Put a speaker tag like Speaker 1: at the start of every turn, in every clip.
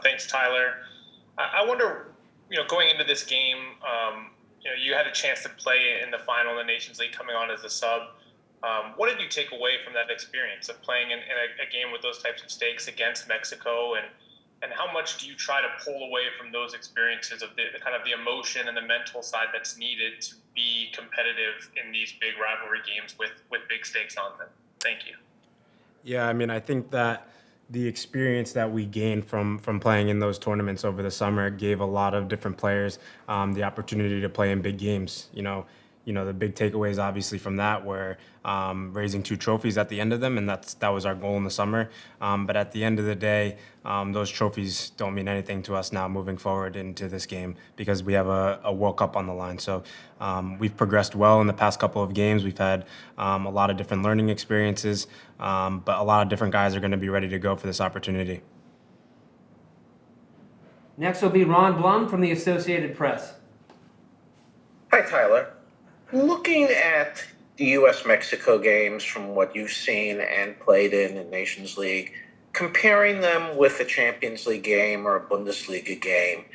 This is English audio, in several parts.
Speaker 1: Thanks, Tyler. I wonder, going into this game, you had a chance to play in the final in the Nations League coming on as a sub. What did you take away from that experience of playing in a game with those types of stakes against Mexico, and how much do you try to pull away from those experiences of the kind of the emotion and the mental side that's needed to be competitive in these big rivalry games with big stakes on them? Thank you.
Speaker 2: Yeah, I mean, I think that the experience that we gained from playing in those tournaments over the summer gave a lot of different players the opportunity to play in big games. The big takeaways obviously from that were raising 2 trophies at the end of them, and that was our goal in the summer. But at the end of the day, those trophies don't mean anything to us now moving forward into this game because we have a World Cup on the line. So we've progressed well in the past couple of games. We've had a lot of different learning experiences, but a lot of different guys are going to be ready to go for this opportunity.
Speaker 3: Next will be Ron Blum from the Associated Press.
Speaker 4: Hi, Tyler. Looking at the U.S.-Mexico games from what you've seen and played in the Nations League, comparing them with a Champions League game or a Bundesliga game,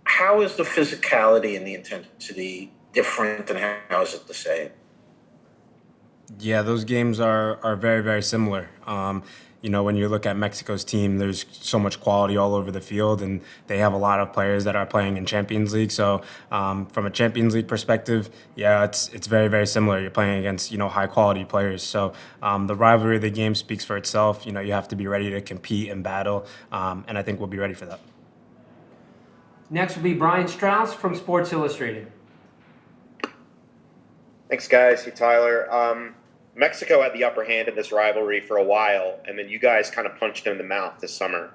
Speaker 4: how is the physicality and the intensity different, and how is it the same?
Speaker 2: Yeah, those games are very, very similar. When you look at Mexico's team, there's so much quality all over the field, and they have a lot of players that are playing in Champions League. So from a Champions League perspective, yeah, it's very, very similar. You're playing against, high quality players. So the rivalry of the game speaks for itself. You have to be ready to compete and battle, and I think we'll be ready for that.
Speaker 3: Next will be Brian Strauss from Sports Illustrated.
Speaker 5: Thanks, guys. Hey, Tyler. Mexico had the upper hand in this rivalry for a while, and then you guys kind of punched them in the mouth this summer.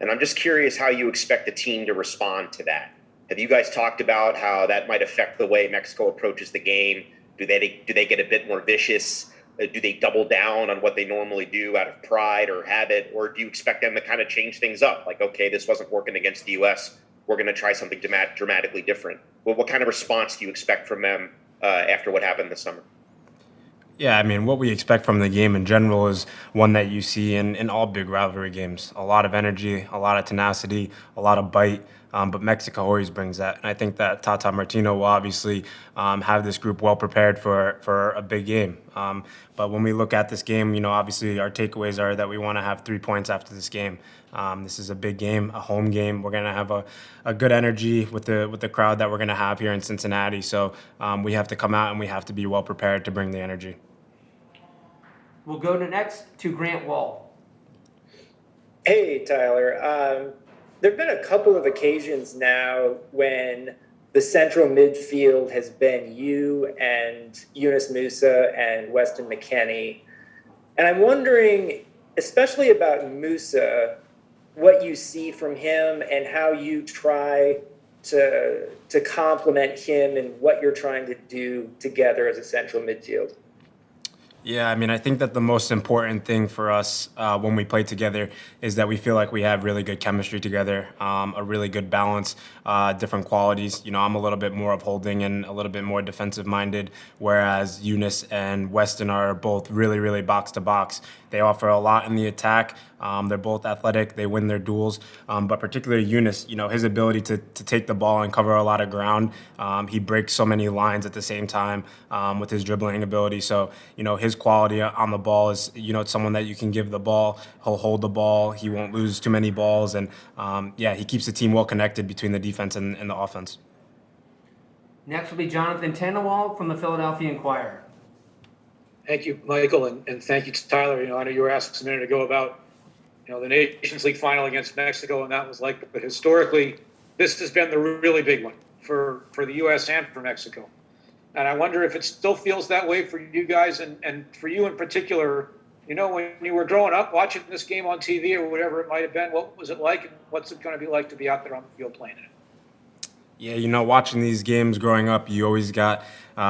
Speaker 5: And I'm just curious how you expect the team to respond to that. Have you guys talked about how that might affect the way Mexico approaches the game? Do they get a bit more vicious? Do they double down on what they normally do out of pride or habit? Or do you expect them to kind of change things up? Like, okay, this wasn't working against the U.S. We're going to try something dramatically different. Well, what kind of response do you expect from them after what happened this summer?
Speaker 2: Yeah, I mean, what we expect from the game in general is one that you see in all big rivalry games. A lot of energy, a lot of tenacity, a lot of bite, but Mexico always brings that. And I think that Tata Martino will obviously have this group well prepared for a big game. But when we look at this game, obviously our takeaways are that we want to have 3 points after this game. This is a big game, a home game. We're going to have a good energy with the crowd that we're going to have here in Cincinnati. So we have to come out and we have to be well prepared to bring the energy.
Speaker 3: We'll go next to Grant Wall.
Speaker 6: Hey, Tyler. There have been a couple of occasions now when the central midfield has been you and Yunus Musa and Weston McKennie. And I'm wondering, especially about Musa, what you see from him and how you try to complement him and what you're trying to do together as a central midfield.
Speaker 2: Yeah, I mean, I think that the most important thing for us when we play together is that we feel like we have really good chemistry together, a really good balance, different qualities. I'm a little bit more of holding and a little bit more defensive minded, whereas Eunice and Weston are both really, really box to box. They offer a lot in the attack. They're both athletic. They win their duels. But particularly Eunice, his ability to take the ball and cover a lot of ground. He breaks so many lines at the same time with his dribbling ability. So, his quality on the ball is, it's someone that you can give the ball. He'll hold the ball. He won't lose too many balls. And, he keeps the team well connected between the defense and the offense.
Speaker 3: Next will be Jonathan Tannenwald from the Philadelphia Inquirer.
Speaker 7: Thank you, Michael, and thank you to Tyler. I know you were asked a minute ago about, the Nations League final against Mexico, and that was but historically, this has been the really big one for the U.S. and for Mexico. And I wonder if it still feels that way for you guys and for you in particular. When you were growing up, watching this game on TV or whatever it might have been, what was it like, and what's it going to be like to be out there on the field playing in it?
Speaker 2: Yeah, watching these games growing up, you always got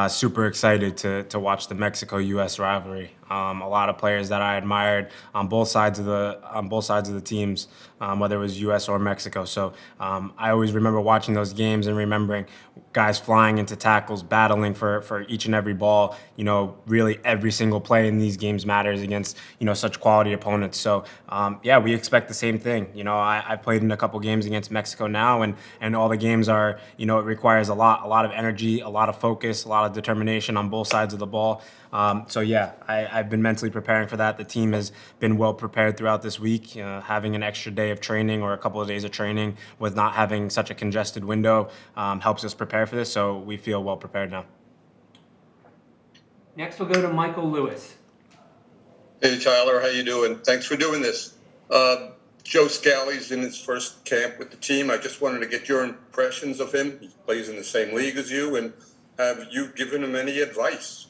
Speaker 2: super excited to watch the Mexico-U.S. rivalry. A lot of players that I admired on both sides of the teams, whether it was U.S. or Mexico. So I always remember watching those games and remembering guys flying into tackles, battling for each and every ball. Really every single play in these games matters against such quality opponents. So yeah, we expect the same thing. I played in a couple games against Mexico now, and all the games are it requires a lot of energy, a lot of focus, a lot of determination on both sides of the ball. So yeah, I've been mentally preparing for that. The team has been well prepared throughout this week. Having an extra day of training or a couple of days of training with not having such a congested window helps us prepare for this. So we feel well prepared now.
Speaker 3: Next, we'll go to Michael Lewis.
Speaker 8: Hey, Tyler, how you doing? Thanks for doing this. Joe Scally's in his first camp with the team. I just wanted to get your impressions of him. He plays in the same league as you, and have you given him any advice?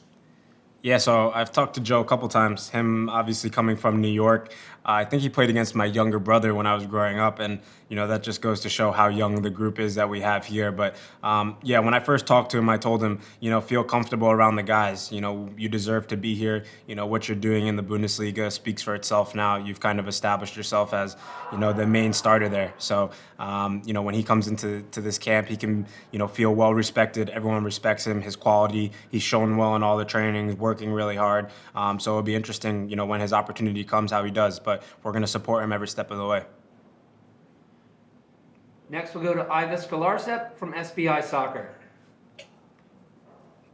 Speaker 2: Yeah, so I've talked to Joe a couple times. Him obviously coming from New York. I think he played against my younger brother when I was growing up, and that just goes to show how young the group is that we have here. But yeah, when I first talked to him, I told him, feel comfortable around the guys. You deserve to be here. What you're doing in the Bundesliga speaks for itself now. You've kind of established yourself as, the main starter there. So, when he comes into this camp, he can, feel well respected. Everyone respects him, his quality. He's shown well in all the trainings, working really hard. So it'll be interesting, when his opportunity comes, how he does. But we're going to support him every step of the way.
Speaker 3: Next, we'll go to Ivis Galarcep from SBI Soccer.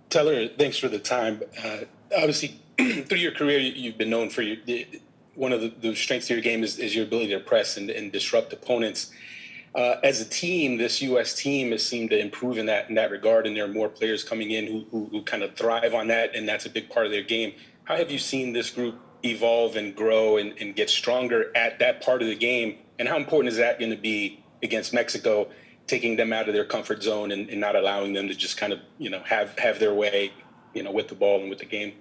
Speaker 9: Tyler, thanks for the time. Obviously, through your career, you've been known for one of the strengths of your game is your ability to press and disrupt opponents. As a team, this U.S. team has seemed to improve in that regard, and there are more players coming in who kind of thrive on that, and that's a big part of their game. How have you seen this group evolve and grow and get stronger at that part of the game, and how important is that going to be against Mexico, taking them out of their comfort zone and not allowing them to just kind of have their way with the ball and with the game?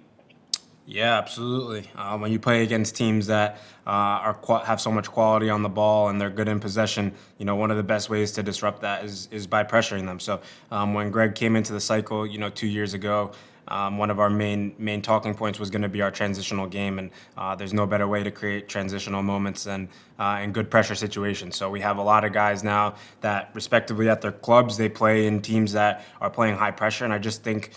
Speaker 2: Yeah, absolutely. When you play against teams that have so much quality on the ball and they're good in possession, one of the best ways to disrupt that is by pressuring them. So when Greg came into the cycle, 2 years ago, one of our main talking points was going to be our transitional game, and there's no better way to create transitional moments than in good pressure situations. So we have a lot of guys now that, respectively at their clubs, they play in teams that are playing high pressure, and I just think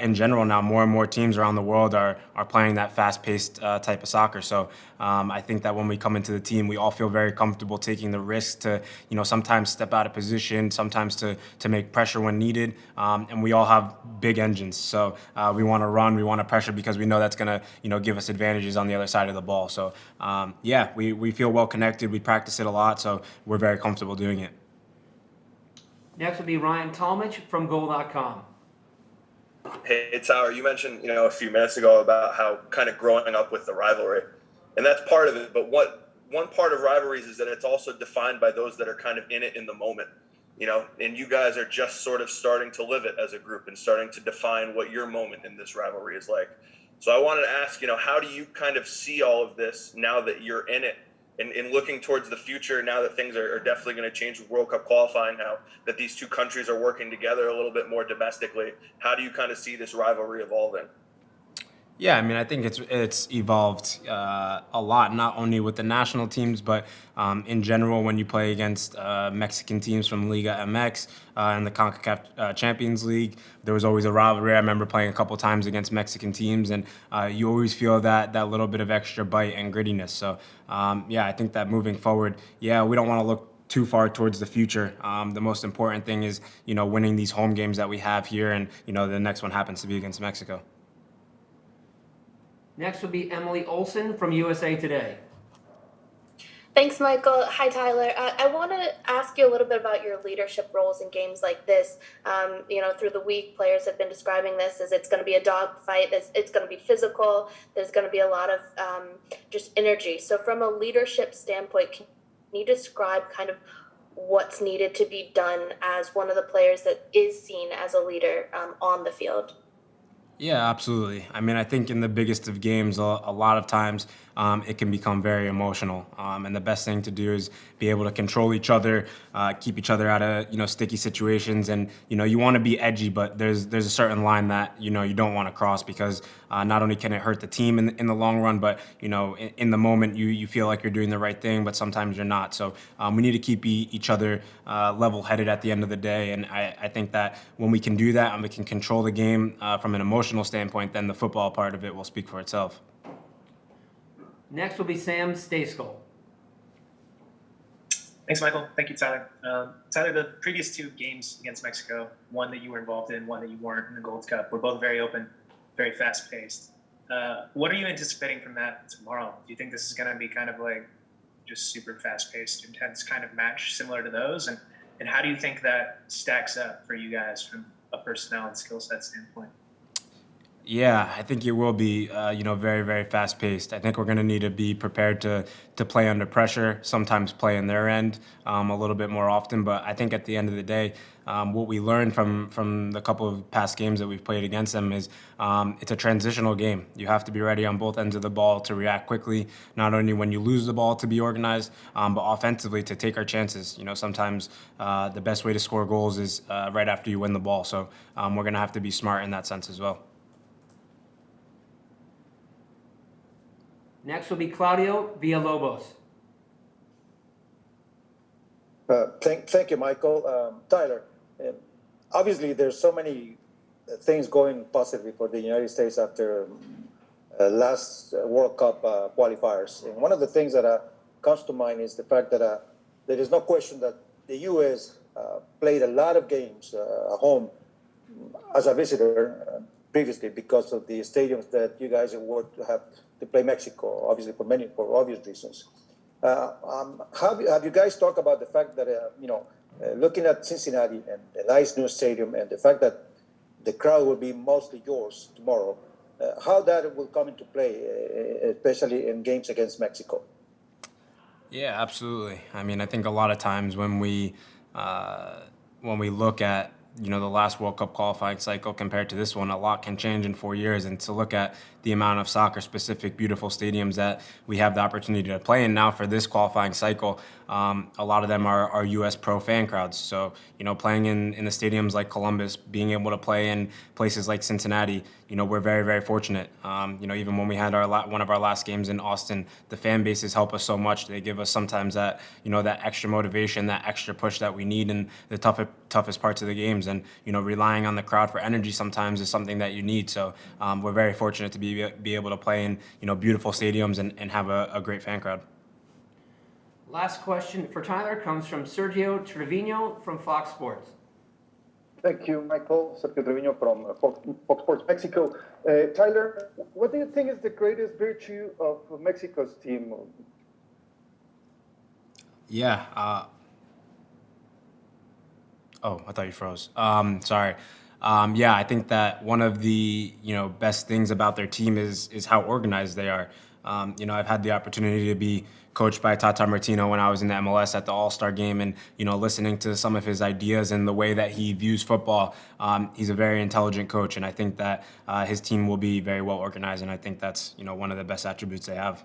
Speaker 2: in general now more and more teams around the world are playing that fast-paced type of soccer. So I think that when we come into the team, we all feel very comfortable taking the risk to sometimes step out of position, sometimes to make pressure when needed, and we all have big engines. So we want to run, we want to pressure because we know that's going to give us advantages on the other side of the ball. So yeah, we feel well connected. We practice it a lot, so we're very comfortable doing it.
Speaker 3: Next will be Ryan Talmadge from Goal.com.
Speaker 10: Hey, Tyler, you mentioned a few minutes ago about how kind of growing up with the rivalry, and that's part of it. But one part of rivalries is that it's also defined by those that are kind of in it in the moment. And you guys are just sort of starting to live it as a group and starting to define what your moment in this rivalry is like. So I wanted to ask, how do you kind of see all of this now that you're in it and looking towards the future, now that things are definitely going to change with World Cup qualifying, now that these two countries are working together a little bit more domestically, how do you kind of see this rivalry evolving?
Speaker 2: Yeah, I mean, I think it's evolved a lot, not only with the national teams, but in general when you play against Mexican teams from Liga MX and the CONCACAF Champions League. There was always a rivalry. I remember playing a couple times against Mexican teams, and you always feel that little bit of extra bite and grittiness. So yeah, I think that moving forward, yeah, we don't want to look too far towards the future. The most important thing is winning these home games that we have here, and the next one happens to be against Mexico.
Speaker 3: Next will be Emily Olson from USA Today.
Speaker 11: Thanks, Michael. Hi, Tyler. I want to ask you a little bit about your leadership roles in games like this. Through the week, players have been describing this as it's going to be a dogfight. It's going to be physical. There's going to be a lot of just energy. So from a leadership standpoint, can you describe kind of what's needed to be done as one of the players that is seen as a leader on the field?
Speaker 2: Yeah, absolutely. I mean, I think in the biggest of games, a lot of times it can become very emotional. And the best thing to do is be able to control each other, keep each other out of sticky situations. And you want to be edgy, but there's a certain line that you don't want to cross, because not only can it hurt the team in the long run, but in the moment you feel like you're doing the right thing, but sometimes you're not. So we need to keep each other level-headed at the end of the day. And I think that when we can do that and we can control the game from an emotional standpoint, then the football part of it will speak for itself.
Speaker 3: Next will be Sam Stascoll.
Speaker 12: Thanks, Michael. Thank you, Tyler. Tyler, the previous two games against Mexico, one that you were involved in, one that you weren't in the Gold Cup, were both very open, very fast-paced. What are you anticipating from that tomorrow? Do you think this is going to be kind of like just super fast-paced, intense kind of match similar to those? And how do you think that stacks up for you guys from a personnel and skill set standpoint?
Speaker 2: Yeah, I think it will be, very, very fast-paced. I think we're going to need to be prepared to play under pressure, sometimes play in their end a little bit more often. But I think at the end of the day, what we learned from the couple of past games that we've played against them is it's a transitional game. You have to be ready on both ends of the ball to react quickly, not only when you lose the ball to be organized, but offensively to take our chances. Sometimes the best way to score goals is right after you win the ball. So we're going to have to be smart in that sense as well.
Speaker 3: Next will be Claudio Villalobos.
Speaker 13: Thank you, Michael. Tyler, obviously there's so many things going positively for the United States after last World Cup qualifiers. And one of the things that comes to mind is the fact that there is no question that the U.S. Played a lot of games at home as a visitor previously because of the stadiums that you guys would have to play Mexico, obviously for obvious reasons. Have you guys talked about the fact that looking at Cincinnati and the nice new stadium and the fact that the crowd will be mostly yours tomorrow, how that will come into play, especially in games against Mexico?
Speaker 2: Yeah, absolutely. I mean, I think a lot of times when we look at the last World Cup qualifying cycle compared to this one, a lot can change in 4 years. And to look at the amount of soccer-specific, beautiful stadiums that we have the opportunity to play in now for this qualifying cycle, a lot of them are U.S. pro fan crowds. So, playing in the stadiums like Columbus, being able to play in places like Cincinnati, we're very, very fortunate. Even when we had one of our last games in Austin, the fan bases help us so much. They give us sometimes that, that extra motivation, that extra push that we need in the toughest parts of the games. And, relying on the crowd for energy sometimes is something that you need. So we're very fortunate to be able to play in, beautiful stadiums and have a great fan crowd.
Speaker 3: Last question for Tyler comes from Sergio Trevino from Fox Sports.
Speaker 14: Thank you, Michael. Sergio Trevino from Fox Sports Mexico. Tyler, what do you think is the greatest virtue of Mexico's team?
Speaker 2: Yeah. Oh, I thought you froze. Sorry. Yeah, I think that one of the best things about their team is how organized they are. I've had the opportunity to be coached by Tata Martino when I was in the MLS at the All-Star game, and listening to some of his ideas and the way that he views football. He's a very intelligent coach, and I think that his team will be very well organized, and I think that's one of the best attributes they have.